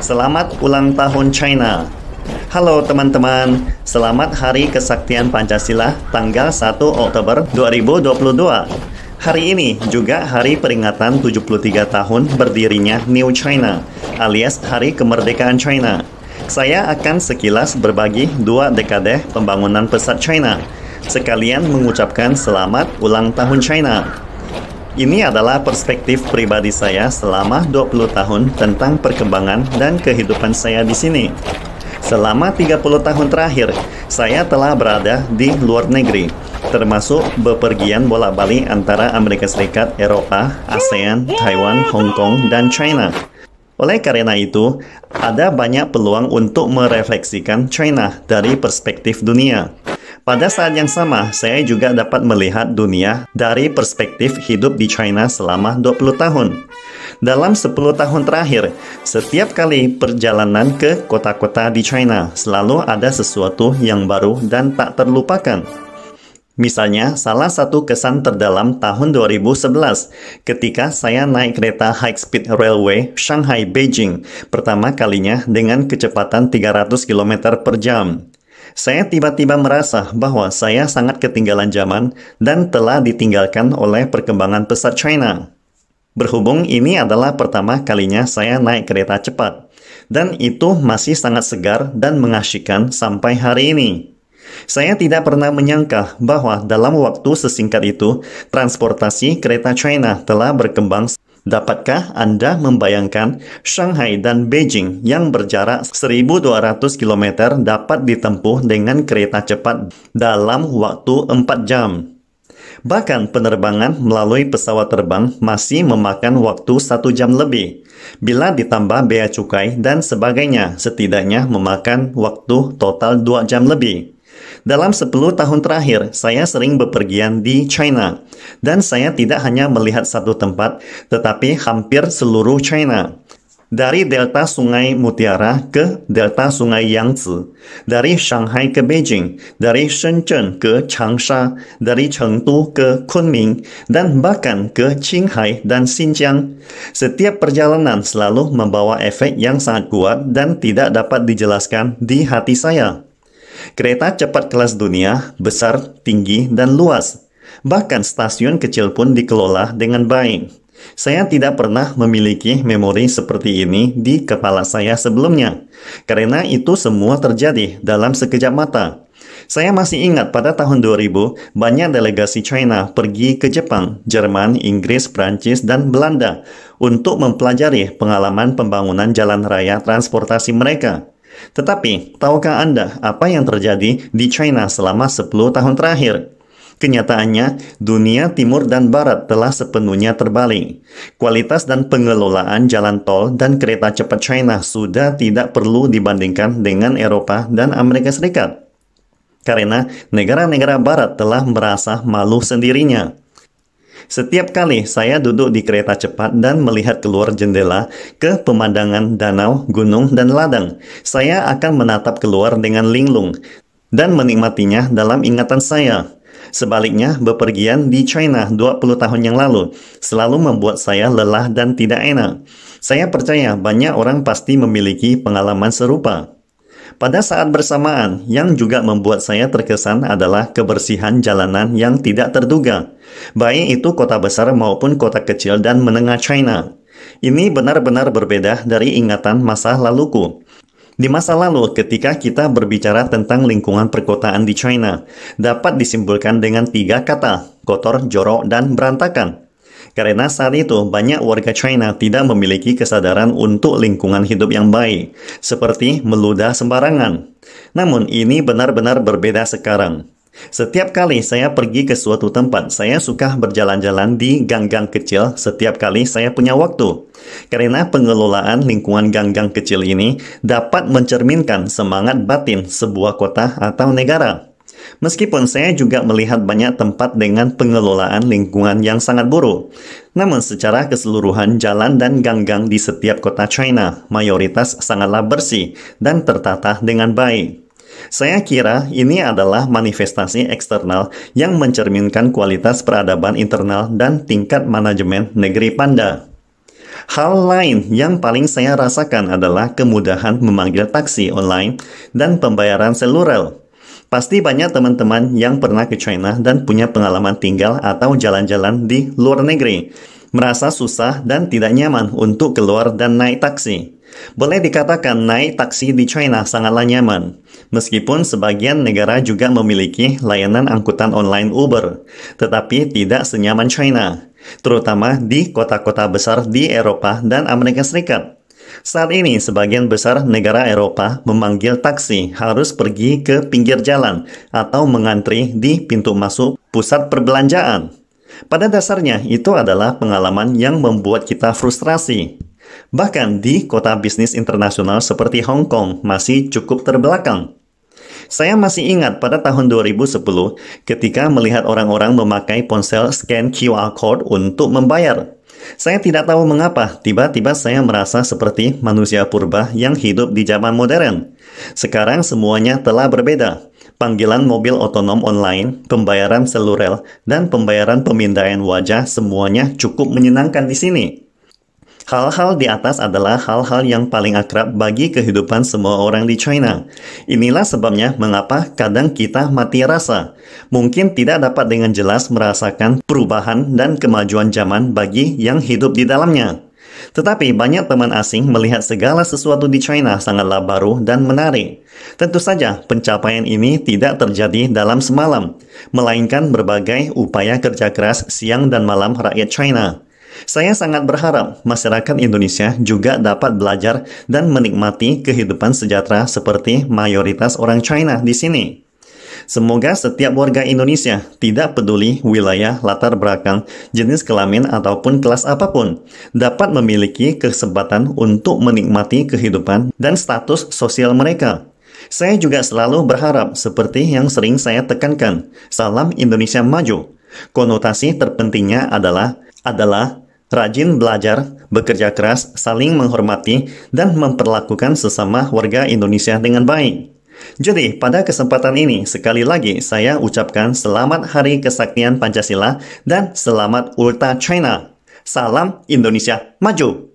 Selamat ulang tahun China. Halo teman-teman, selamat Hari Kesaktian Pancasila tanggal 1 Oktober 2022. Hari ini juga hari peringatan 73 tahun berdirinya New China, alias Hari Kemerdekaan China. Saya akan sekilas berbagi 2 dekade pembangunan pesat China, sekalian mengucapkan selamat ulang tahun China. Ini adalah perspektif pribadi saya selama 20 tahun tentang perkembangan dan kehidupan saya di sini. Selama 30 tahun terakhir, saya telah berada di luar negeri, termasuk bepergian bolak-balik antara Amerika Serikat, Eropa, ASEAN, Taiwan, Hong Kong, dan China. Oleh karena itu, ada banyak peluang untuk merefleksikan China dari perspektif dunia. Pada saat yang sama, saya juga dapat melihat dunia dari perspektif hidup di China selama 20 tahun. Dalam 10 tahun terakhir, setiap kali perjalanan ke kota-kota di China, selalu ada sesuatu yang baru dan tak terlupakan. Misalnya, salah satu kesan terdalam tahun 2011 ketika saya naik kereta High Speed Railway Shanghai-Beijing pertama kalinya dengan kecepatan 300 km per jam. Saya tiba-tiba merasa bahwa saya sangat ketinggalan zaman dan telah ditinggalkan oleh perkembangan pesat China. Berhubung ini adalah pertama kalinya saya naik kereta cepat, dan itu masih sangat segar dan mengasyikkan sampai hari ini. Saya tidak pernah menyangka bahwa dalam waktu sesingkat itu, transportasi kereta China telah berkembang. Dapatkah Anda membayangkan Shanghai dan Beijing yang berjarak 1.200 km dapat ditempuh dengan kereta cepat dalam waktu 4 jam? Bahkan penerbangan melalui pesawat terbang masih memakan waktu 1 jam lebih. Bila ditambah bea cukai dan sebagainya, setidaknya memakan waktu total 2 jam lebih. Dalam 10 tahun terakhir, saya sering bepergian di China, dan saya tidak hanya melihat satu tempat, tetapi hampir seluruh China. Dari delta Sungai Mutiara ke delta Sungai Yangtze, dari Shanghai ke Beijing, dari Shenzhen ke Changsha, dari Chengdu ke Kunming, dan bahkan ke Qinghai dan Xinjiang. Setiap perjalanan selalu membawa efek yang sangat kuat dan tidak dapat dijelaskan di hati saya. Kereta cepat kelas dunia, besar, tinggi, dan luas. Bahkan stasiun kecil pun dikelola dengan baik. Saya tidak pernah memiliki memori seperti ini di kepala saya sebelumnya, karena itu semua terjadi dalam sekejap mata. Saya masih ingat pada tahun 2000, banyak delegasi China pergi ke Jepang, Jerman, Inggris, Prancis, dan Belanda untuk mempelajari pengalaman pembangunan jalan raya transportasi mereka. Tetapi, tahukah Anda apa yang terjadi di China selama 10 tahun terakhir? Kenyataannya, dunia timur dan barat telah sepenuhnya terbalik. Kualitas dan pengelolaan jalan tol dan kereta cepat China sudah tidak perlu dibandingkan dengan Eropa dan Amerika Serikat. Karena negara-negara barat telah merasa malu sendirinya. Setiap kali saya duduk di kereta cepat dan melihat keluar jendela ke pemandangan danau, gunung, dan ladang, saya akan menatap keluar dengan linglung dan menikmatinya dalam ingatan saya. Sebaliknya, bepergian di China 20 tahun yang lalu selalu membuat saya lelah dan tidak enak. Saya percaya banyak orang pasti memiliki pengalaman serupa. Pada saat bersamaan, yang juga membuat saya terkesan adalah kebersihan jalanan yang tidak terduga, baik itu kota besar maupun kota kecil dan menengah China. Ini benar-benar berbeda dari ingatan masa laluku. Di masa lalu, ketika kita berbicara tentang lingkungan perkotaan di China, dapat disimpulkan dengan 3 kata, kotor, jorok, dan berantakan. Karena saat itu banyak warga China tidak memiliki kesadaran untuk lingkungan hidup yang baik, seperti meludah sembarangan. Namun ini benar-benar berbeda sekarang. Setiap kali saya pergi ke suatu tempat, saya suka berjalan-jalan di gang-gang kecil setiap kali saya punya waktu. Karena pengelolaan lingkungan gang-gang kecil ini dapat mencerminkan semangat batin sebuah kota atau negara. Meskipun saya juga melihat banyak tempat dengan pengelolaan lingkungan yang sangat buruk, namun secara keseluruhan jalan dan gang-gang di setiap kota China mayoritas sangatlah bersih dan tertata dengan baik. Saya kira ini adalah manifestasi eksternal yang mencerminkan kualitas peradaban internal dan tingkat manajemen negeri Panda. Hal lain yang paling saya rasakan adalah kemudahan memanggil taksi online dan pembayaran seluler. Pasti banyak teman-teman yang pernah ke China dan punya pengalaman tinggal atau jalan-jalan di luar negeri, merasa susah dan tidak nyaman untuk keluar dan naik taksi. Boleh dikatakan naik taksi di China sangatlah nyaman, meskipun sebagian negara juga memiliki layanan angkutan online Uber, tetapi tidak senyaman China, terutama di kota-kota besar di Eropa dan Amerika Serikat. Saat ini, sebagian besar negara Eropa memanggil taksi harus pergi ke pinggir jalan atau mengantri di pintu masuk pusat perbelanjaan. Pada dasarnya, itu adalah pengalaman yang membuat kita frustrasi. Bahkan di kota bisnis internasional seperti Hong Kong masih cukup terbelakang. Saya masih ingat pada tahun 2010 ketika melihat orang-orang memakai ponsel scan QR code untuk membayar. Saya tidak tahu mengapa tiba-tiba saya merasa seperti manusia purba yang hidup di zaman modern. Sekarang semuanya telah berbeda. Panggilan mobil otonom online, pembayaran seluler, dan pembayaran pemindaian wajah semuanya cukup menyenangkan di sini. Hal-hal di atas adalah hal-hal yang paling akrab bagi kehidupan semua orang di China. Inilah sebabnya mengapa kadang kita mati rasa. Mungkin tidak dapat dengan jelas merasakan perubahan dan kemajuan zaman bagi yang hidup di dalamnya. Tetapi banyak teman asing melihat segala sesuatu di China sangatlah baru dan menarik. Tentu saja pencapaian ini tidak terjadi dalam semalam, melainkan berbagai upaya kerja keras siang dan malam rakyat China. Saya sangat berharap masyarakat Indonesia juga dapat belajar dan menikmati kehidupan sejahtera seperti mayoritas orang China di sini. Semoga setiap warga Indonesia, tidak peduli wilayah, latar belakang, jenis kelamin, ataupun kelas apapun, dapat memiliki kesempatan untuk menikmati kehidupan dan status sosial mereka. Saya juga selalu berharap seperti yang sering saya tekankan, salam Indonesia maju. Konotasi terpentingnya adalah rajin belajar, bekerja keras, saling menghormati, dan memperlakukan sesama warga Indonesia dengan baik. Jadi, pada kesempatan ini, sekali lagi saya ucapkan selamat Hari Kesaktian Pancasila dan selamat Ulta China. Salam Indonesia Maju!